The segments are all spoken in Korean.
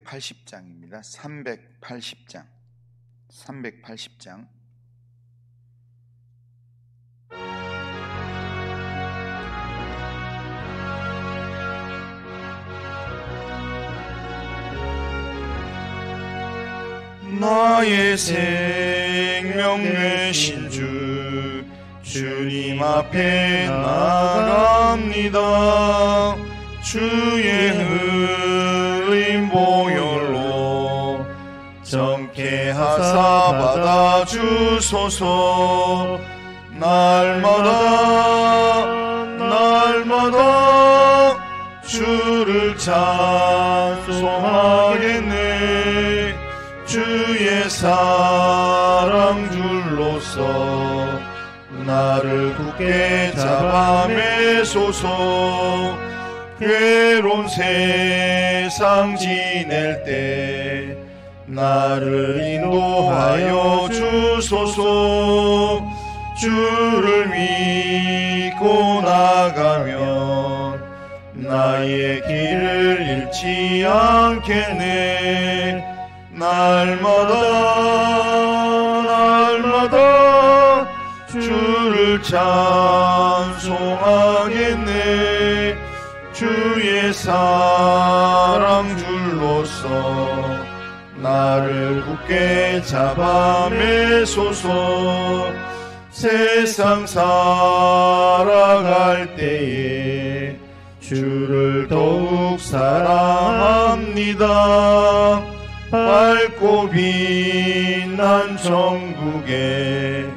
380장입니다. 380장. 380장. 나의 생명 되신 주 주님 앞에 나갑니다. 주의 흘린 보혈로 정케 하사 받아주소서. 날마다 주를 찬송하겠네. 주의 사랑 줄로서 나를 굳게 잡아 매소서. 괴로운 세상 지낼 때 나를 인도하여 주소서. 주를 믿고 나가면 나의 길을 잃지 않겠네. 날마다 주를 찬송하겠네. 주의 사랑 줄로서 나를 굳게 잡아 매소서. 세상 살아갈 때에 주를 더욱 사랑합니다. 밝고 빛난 천국에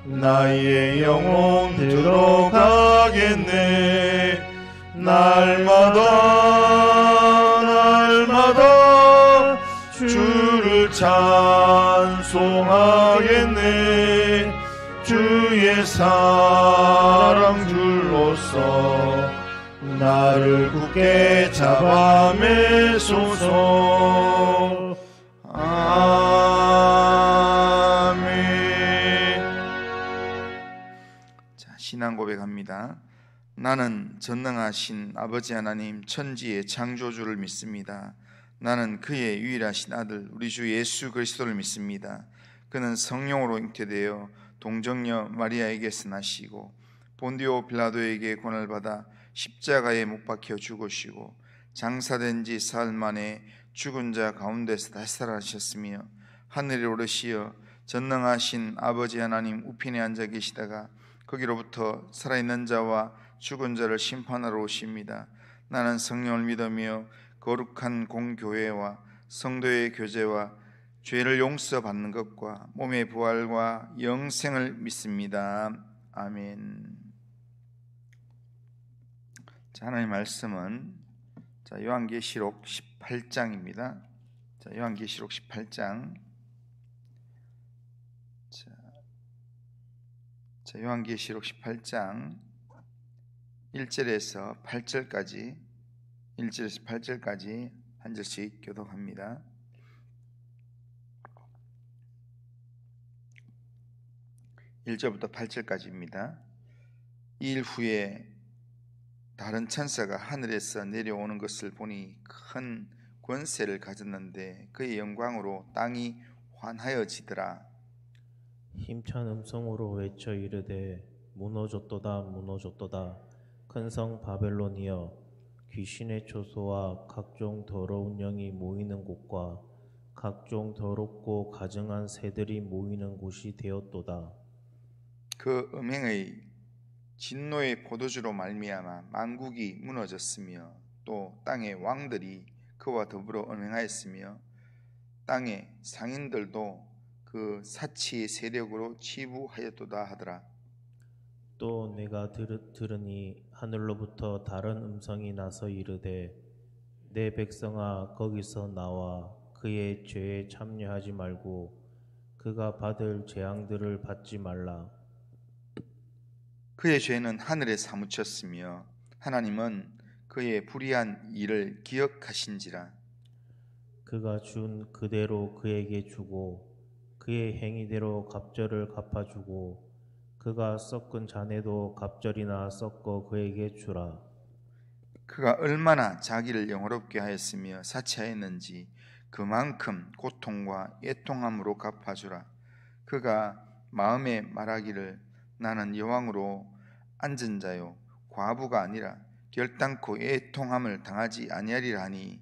나의 영혼 들어가겠네. 날마다 주를 찬송하겠네. 주의 사랑 줄로서 나를 굳게 잡아 매소서. 아멘. 자, 신앙 고백합니다. 나는 전능하신 아버지 하나님 천지의 창조주를 믿습니다. 나는 그의 유일하신 아들 우리 주 예수 그리스도를 믿습니다. 그는 성령으로 잉태되어 동정녀 마리아에게서 나시고 본디오 빌라도에게 고난을 받아 십자가에 못 박혀 죽으시고 장사된 지 사흘 만에 죽은 자 가운데서 다시 살아나셨으며 하늘에 오르시어 전능하신 아버지 하나님 우편에 앉아 계시다가 거기로부터 살아있는 자와 죽은 자를 심판하러 오십니다. 나는 성령을 믿으며 거룩한 공교회와 성도의 교제와 죄를 용서받는 것과 몸의 부활과 영생을 믿습니다. 아멘. 자, 하나님의 말씀은 요한계시록 18장입니다. 자, 요한계시록 18장. 자, 요한계시록 18장 1절에서 8절까지 한 절씩 교독합니다. 1절부터 8절까지입니다. 이 일 후에 다른 천사가 하늘에서 내려오는 것을 보니 큰 권세를 가졌는데 그의 영광으로 땅이 환하여지더라. 힘찬 음성으로 외쳐 이르되 무너졌도다 무너졌도다 큰 성 바벨론이여 귀신의 초소와 각종 더러운 영이 모이는 곳과 각종 더럽고 가증한 새들이 모이는 곳이 되었도다. 그 음행의 진노의 포도주로 말미암아 만국이 무너졌으며 또 땅의 왕들이 그와 더불어 음행하였으며 땅의 상인들도 그 사치의 세력으로 치부하였도다 하더라. 또 내가 들으니 하늘로부터 다른 음성이 나서 이르되 내 백성아 거기서 나와 그의 죄에 참여하지 말고 그가 받을 재앙들을 받지 말라. 그의 죄는 하늘에 사무쳤으며 하나님은 그의 불의한 일을 기억하신지라. 그가 준 그대로 그에게 주고 그의 행위대로 갑절을 갚아주고 그가 섞은 잔에도 갑절이나 섞어 그에게 주라. 그가 얼마나 자기를 영화롭게 하였으며 사치하였는지 그만큼 고통과 애통함으로 갚아주라. 그가 마음에 말하기를 나는 여왕으로 앉은 자요 과부가 아니라 결단코 애통함을 당하지 아니하리라 하니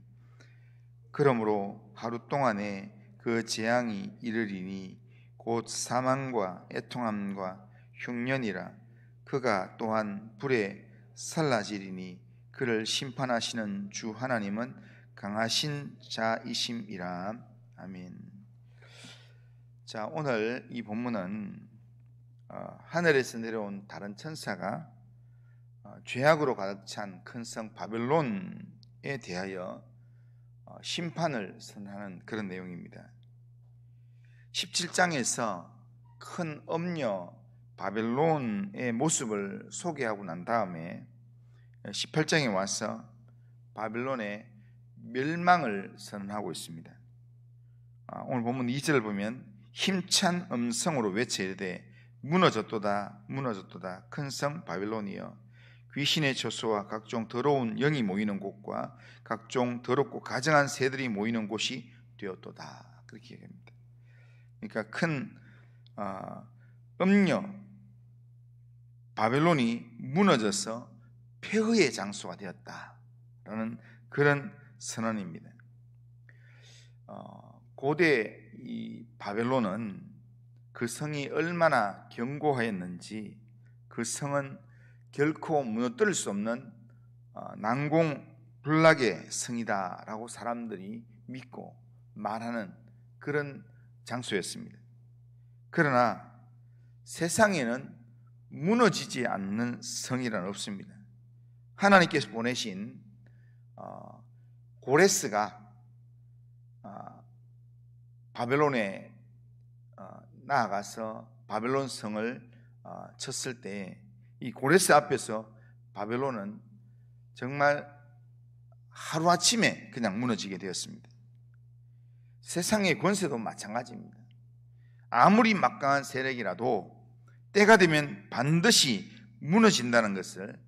그러므로 하루 동안에 그 재앙이 이르리니 곧 사망과 애통함과 흉년이라. 그가 또한 불에 살라지리니 그를 심판하시는 주 하나님은 강하신 자이심이라. 아멘. 자, 오늘 이 본문은 하늘에서 내려온 다른 천사가 죄악으로 가득 찬 큰 성 바벨론에 대하여 심판을 선언하는 그런 내용입니다. 17장에서 큰 엄녀 바벨론의 모습을 소개하고 난 다음에 18장에 와서 바벨론의 멸망을 선언하고 있습니다. 오늘 본문 2절을 보면 힘찬 음성으로 외치되 무너졌도다 무너졌도다 큰 성 바벨론이여 귀신의 처소와 각종 더러운 영이 모이는 곳과 각종 더럽고 가증한 새들이 모이는 곳이 되었도다. 그렇게 얘기합니다. 그러니까 큰 음녀 바벨론이 무너져서 폐허의 장소가 되었다라는 그런 선언입니다. 고대 이 바벨론은 그 성이 얼마나 견고하였는지 그 성은 결코 무너뜨릴 수 없는 난공불락의 성이다라고 사람들이 믿고 말하는 그런 장소였습니다. 그러나 세상에는 무너지지 않는 성이란 없습니다. 하나님께서 보내신 고레스가 바벨론에 나아가서 바벨론 성을 쳤을 때 이 고레스 앞에서 바벨론은 정말 하루아침에 그냥 무너지게 되었습니다. 세상의 권세도 마찬가지입니다. 아무리 막강한 세력이라도 때가 되면 반드시 무너진다는 것을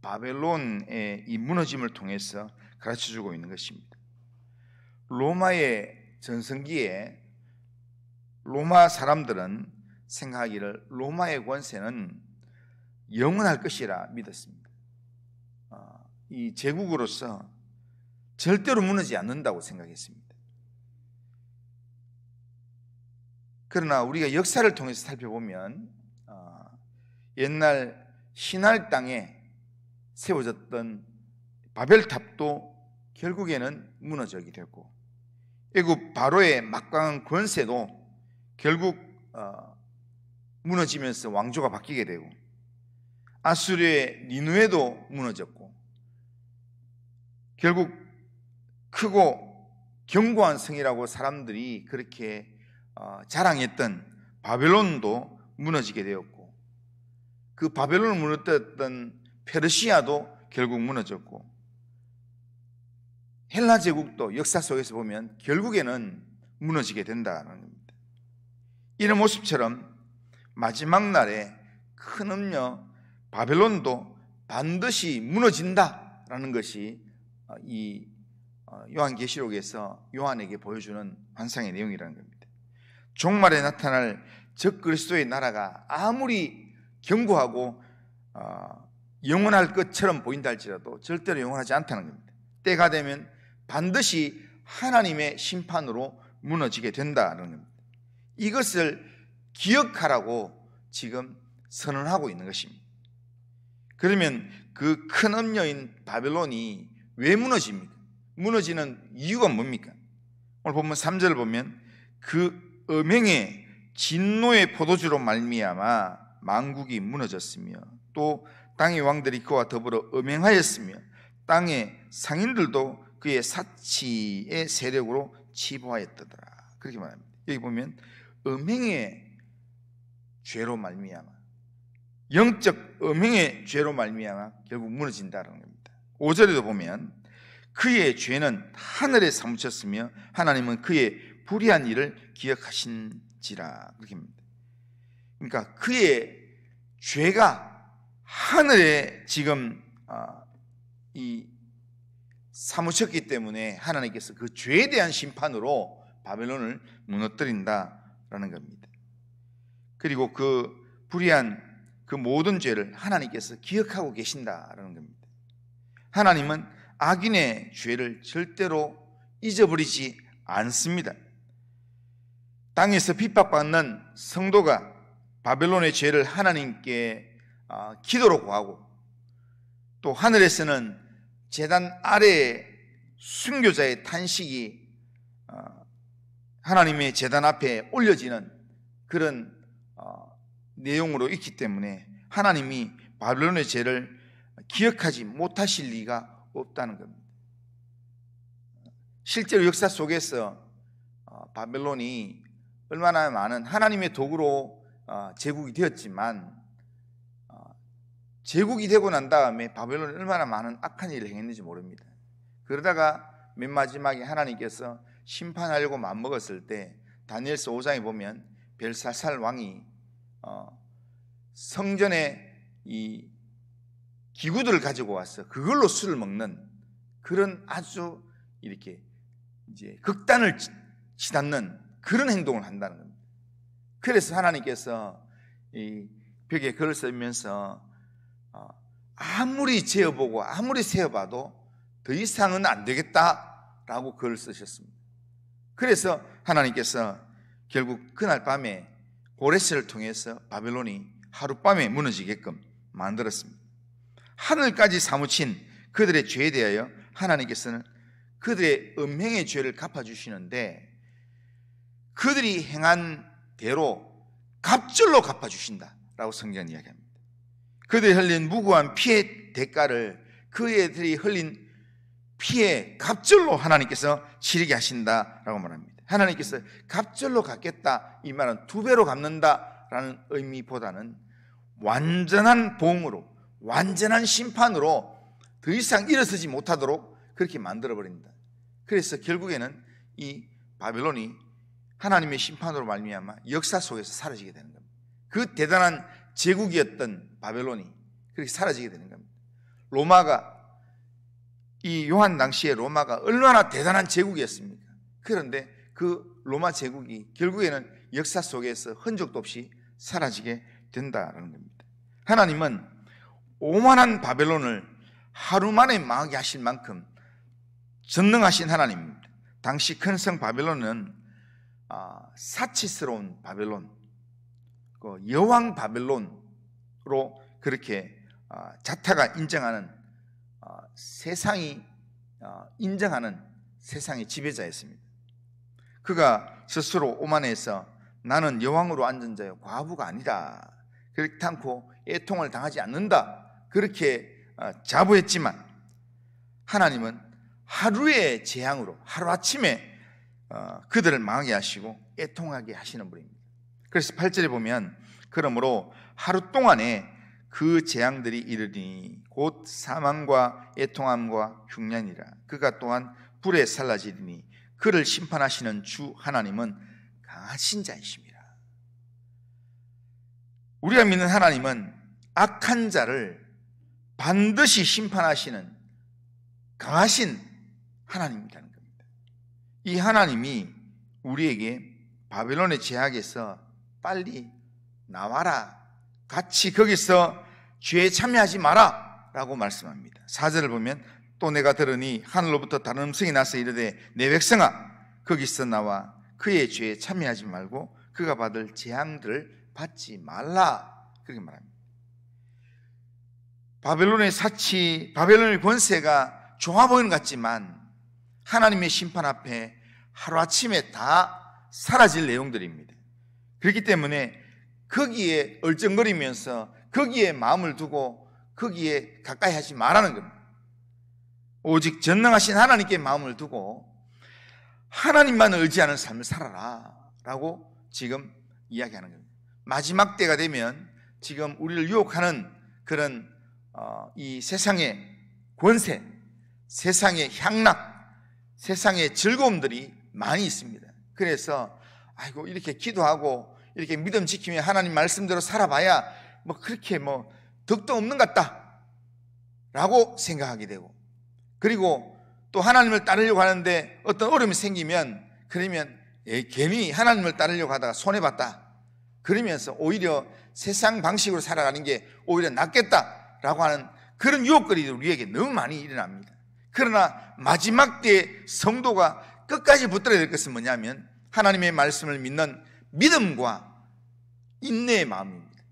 바벨론의 이 무너짐을 통해서 가르쳐주고 있는 것입니다. 로마의 전성기에 로마 사람들은 생각하기를 로마의 권세는 영원할 것이라 믿었습니다. 이 제국으로서 절대로 무너지지 않는다고 생각했습니다. 그러나 우리가 역사를 통해서 살펴보면 옛날 신할 땅에 세워졌던 바벨탑도 결국에는 무너지게 되고 애굽 바로의 막강한 권세도 결국 무너지면서 왕조가 바뀌게 되고 아수르의 니누에도 무너졌고 결국 크고 견고한 성이라고 사람들이 그렇게 자랑했던 바벨론도 무너지게 되었고 그 바벨론을 무너뜨렸던 페르시아도 결국 무너졌고 헬라 제국도 역사 속에서 보면 결국에는 무너지게 된다는 겁니다. 이런 모습처럼 마지막 날에 큰 음녀 바벨론도 반드시 무너진다라는 것이 이 요한계시록에서 요한에게 보여주는 환상의 내용이라는 겁니다. 종말에 나타날 적그리스도의 나라가 아무리 견고하고 영원할 것처럼 보인다 할지라도 절대로 영원하지 않다는 겁니다. 때가 되면 반드시 하나님의 심판으로 무너지게 된다는 겁니다. 이것을 기억하라고 지금 선언하고 있는 것입니다. 그러면 그 큰 음녀인 바벨론이 왜 무너집니까? 무너지는 이유가 뭡니까? 오늘 본문 3절을 보면 그 음행의 진노의 포도주로 말미암아 만국이 무너졌으며 또 땅의 왕들이 그와 더불어 음행하였으며 땅의 상인들도 그의 사치의 세력으로 치부하였더라. 그렇게 말합니다. 여기 보면 음행의 죄로 말미암아 영적 음행의 죄로 말미암아 결국 무너진다는 겁니다. 5절에도 보면 그의 죄는 하늘에 사무쳤으며 하나님은 그의 불의한 일을 기억하신지라 그렇게 합니다. 그러니까 그의 죄가 하늘에 지금 이 사무쳤기 때문에 하나님께서 그 죄에 대한 심판으로 바벨론을 무너뜨린다라는 겁니다. 그리고 그 불의한 그 모든 죄를 하나님께서 기억하고 계신다라는 겁니다. 하나님은 악인의 죄를 절대로 잊어버리지 않습니다. 땅에서 핍박받는 성도가 바벨론의 죄를 하나님께 기도로 구하고, 또 하늘에서는 제단 아래에 순교자의 탄식이 하나님의 제단 앞에 올려지는 그런 내용으로 있기 때문에 하나님이 바벨론의 죄를 기억하지 못하실 리가 없다는 겁니다. 실제로 역사 속에서 바벨론이 얼마나 많은 하나님의 도구로 제국이 되었지만, 제국이 되고 난 다음에 바벨론이 얼마나 많은 악한 일을 행했는지 모릅니다. 그러다가 맨 마지막에 하나님께서 심판하려고 마음먹었을 때 다니엘서 5장에 보면 벨사살 왕이 성전에 이 기구들을 가지고 와서 그걸로 술을 먹는 그런 아주 이렇게 이제 극단을 치닫는 그런 행동을 한다는 겁니다. 그래서 하나님께서 이 벽에 글을 쓰면서 아무리 재어보고 아무리 세어봐도 더 이상은 안 되겠다라고 글을 쓰셨습니다. 그래서 하나님께서 결국 그날 밤에 고레스를 통해서 바벨론이 하룻밤에 무너지게끔 만들었습니다. 하늘까지 사무친 그들의 죄에 대하여 하나님께서는 그들의 음행의 죄를 갚아주시는데, 그들이 행한 대로 갑절로 갚아주신다라고 성경은 이야기합니다. 그들이 흘린 무고한 피의 대가를 그들이 흘린 피의 갑절로 하나님께서 치르게 하신다라고 말합니다. 하나님께서 갑절로 갚겠다, 이 말은 2배로 갚는다라는 의미보다는 완전한 보응으로, 완전한 심판으로 더 이상 일어서지 못하도록 그렇게 만들어버린다. 그래서 결국에는 이 바벨론이 하나님의 심판으로 말미암아 역사 속에서 사라지게 되는 겁니다. 그 대단한 제국이었던 바벨론이 그렇게 사라지게 되는 겁니다. 로마가, 이 요한 당시에 로마가 얼마나 대단한 제국이었습니까? 그런데 그 로마 제국이 결국에는 역사 속에서 흔적도 없이 사라지게 된다는 겁니다. 하나님은 오만한 바벨론을 하루 만에 망하게 하실 만큼 전능하신 하나님입니다. 당시 큰 성 바벨론은 사치스러운 바벨론, 여왕 바벨론으로 그렇게 자타가 인정하는, 세상이 인정하는 세상의 지배자였습니다. 그가 스스로 오만해서 나는 여왕으로 앉은 자요 과부가 아니다, 그렇게 않고 애통을 당하지 않는다, 그렇게 자부했지만 하나님은 하루의 재앙으로 하루아침에 그들을 망하게 하시고 애통하게 하시는 분입니다. 그래서 8절에 보면 그러므로 하루 동안에 그 재앙들이 이르리니 곧 사망과 애통함과 흉년이라. 그가 또한 불에 살라지리니 그를 심판하시는 주 하나님은 강하신 자이십니다. 우리가 믿는 하나님은 악한 자를 반드시 심판하시는 강하신 하나님이라는 겁니다. 이 하나님이 우리에게 바벨론의 제약에서 빨리 나와라, 같이 거기서 죄에 참여하지 마라 라고 말씀합니다. 4절을 보면 또 내가 들으니 하늘로부터 다른 음성이 나서 이르되 내 백성아 거기서 나와 그의 죄에 참여하지 말고 그가 받을 재앙들을 받지 말라, 그렇게 말합니다. 바벨론의 사치, 바벨론의 권세가 좋아 보이는 것 같지만 하나님의 심판 앞에 하루아침에 다 사라질 내용들입니다. 그렇기 때문에 거기에 얼쩡거리면서 거기에 마음을 두고 거기에 가까이 하지 말라는 겁니다. 오직 전능하신 하나님께 마음을 두고 하나님만 의지하는 삶을 살아라 라고 지금 이야기하는 겁니다. 마지막 때가 되면 지금 우리를 유혹하는 그런 이 세상의 권세, 세상의 향락, 세상의 즐거움들이 많이 있습니다. 그래서 아이고 이렇게 기도하고 이렇게 믿음 지키며 하나님 말씀대로 살아봐야 뭐 그렇게 뭐 덕도 없는 것 같다 라고 생각하게 되고, 그리고 또 하나님을 따르려고 하는데 어떤 어려움이 생기면 그러면 괜히 하나님을 따르려고 하다가 손해봤다 그러면서 오히려 세상 방식으로 살아가는 게 오히려 낫겠다라고 하는 그런 유혹거리들이 우리에게 너무 많이 일어납니다. 그러나 마지막 때에 성도가 끝까지 붙들어야 될 것은 뭐냐면 하나님의 말씀을 믿는 믿음과 인내의 마음입니다.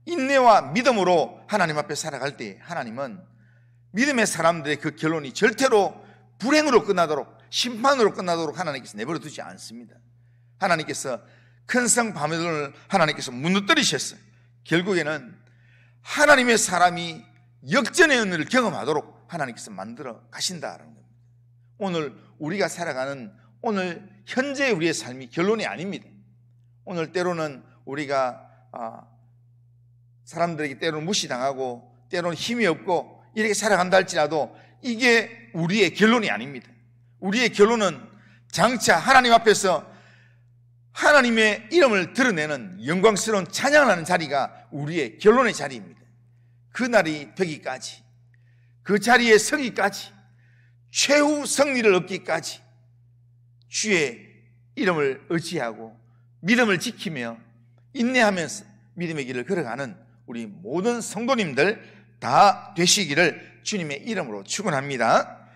인내와 믿음으로 하나님 앞에 살아갈 때 하나님은 믿음의 사람들의 그 결론이 절대로 불행으로 끝나도록 심판으로 끝나도록 하나님께서 내버려 두지 않습니다. 하나님께서 큰 성 바벨론을 하나님께서 무너뜨리셨어요. 결국에는 하나님의 사람이 역전의 은혜를 경험하도록 하나님께서 만들어 가신다라는 겁니다. 오늘 우리가 살아가는 오늘 현재 우리의 삶이 결론이 아닙니다. 오늘 때로는 우리가 사람들에게 때로는 무시당하고 때로는 힘이 없고 이렇게 살아간다 할지라도 이게 우리의 결론이 아닙니다. 우리의 결론은 장차 하나님 앞에서 하나님의 이름을 드러내는 영광스러운 찬양을 하는 자리가 우리의 결론의 자리입니다. 그 날이 되기까지, 그 자리에 서기까지, 최후 승리를 얻기까지 주의 이름을 의지하고 믿음을 지키며 인내하면서 믿음의 길을 걸어가는 우리 모든 성도님들 다 되시기를 주님의 이름으로 축원합니다.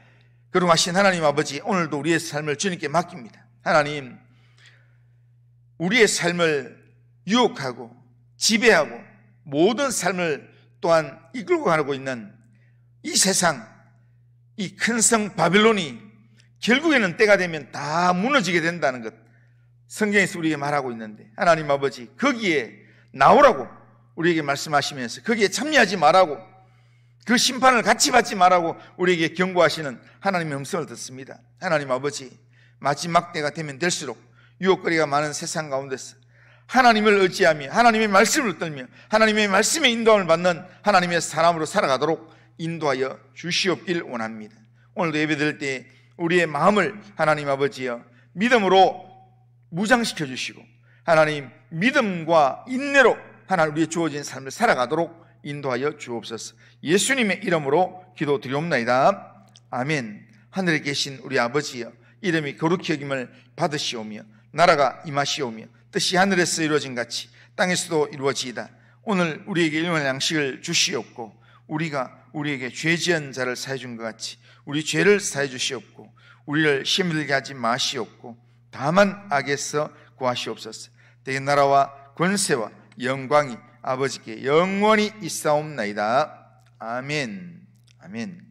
거룩하신 하나님 아버지, 오늘도 우리의 삶을 주님께 맡깁니다. 하나님, 우리의 삶을 유혹하고 지배하고 모든 삶을 또한 이끌고 가고 있는 이 세상, 이 큰 성 바벨론이 결국에는 때가 되면 다 무너지게 된다는 것 성경에서 우리에게 말하고 있는데, 하나님 아버지, 거기에 나오라고 우리에게 말씀하시면서 거기에 참여하지 말라고, 그 심판을 같이 받지 말라고 우리에게 경고하시는 하나님의 음성을 듣습니다. 하나님 아버지, 마지막 때가 되면 될수록 유혹거리가 많은 세상 가운데서 하나님을 의지하며 하나님의 말씀을 들며 하나님의 말씀의 인도함을 받는 하나님의 사람으로 살아가도록 인도하여 주시옵길 원합니다. 오늘도 예배드릴 때 우리의 마음을 하나님 아버지여 믿음으로 무장시켜 주시고 하나님 믿음과 인내로 하나님 우리의 주어진 삶을 살아가도록 인도하여 주옵소서. 예수님의 이름으로 기도드리옵나이다. 아멘. 하늘에 계신 우리 아버지여, 이름이 거룩히 여김을 받으시오며 나라가 임하시오며 뜻이 하늘에서 이루어진 같이 땅에서도 이루어지이다. 오늘 우리에게 일용할 양식을 주시옵고 우리가 우리에게 죄 지은 자를 사해 준 것 같이 우리 죄를 사해 주시옵고 우리를 시험에 들게 하지 마시옵고 다만 악에서 구하시옵소서. 대개 나라와 권세와 영광이 아버지께 영원히 있사옵나이다. 아멘. 아멘.